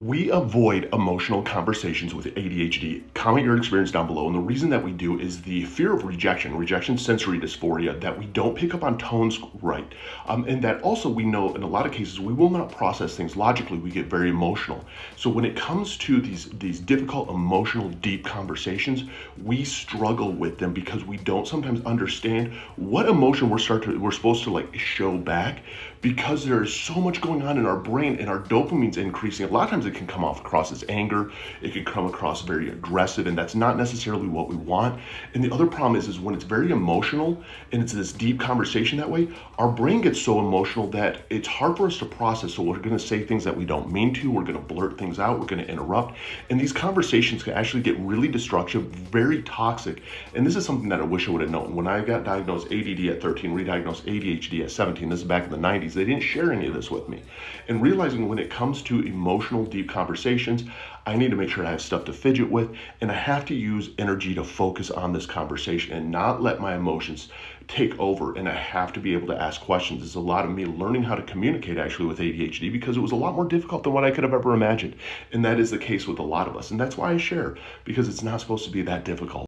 We avoid emotional conversations with ADHD. Comment your experience down below. And the reason that we do is the fear of rejection sensory dysphoria, that we don't pick up on tones right. And that also we know in a lot of cases, we will not process things logically. We get very emotional. So when it comes to these difficult, emotional, deep conversations, we struggle with them because we don't sometimes understand what emotion we're supposed to like show back, because there is so much going on in our brain and our dopamine's increasing. A lot of times it can come off across as anger. It can come across very aggressive, and that's not necessarily what we want. And the other problem is when it's very emotional and it's this deep conversation that way, our brain gets so emotional that it's hard for us to process. So we're going to say things that we don't mean to. We're going to blurt things out. We're going to interrupt. And these conversations can actually get really destructive, very toxic. And this is something that I wish I would have known. When I got diagnosed ADD at 13, re-diagnosed ADHD at 17, this is back in the 90s, they didn't share any of this with me. And realizing when it comes to emotional, deep conversations, I need to make sure I have stuff to fidget with, and I have to use energy to focus on this conversation and not let my emotions take over. And I have to be able to ask questions. It's a lot of me learning how to communicate actually with ADHD, because it was a lot more difficult than what I could have ever imagined. And that is the case with a lot of us. And that's why I share, because it's not supposed to be that difficult.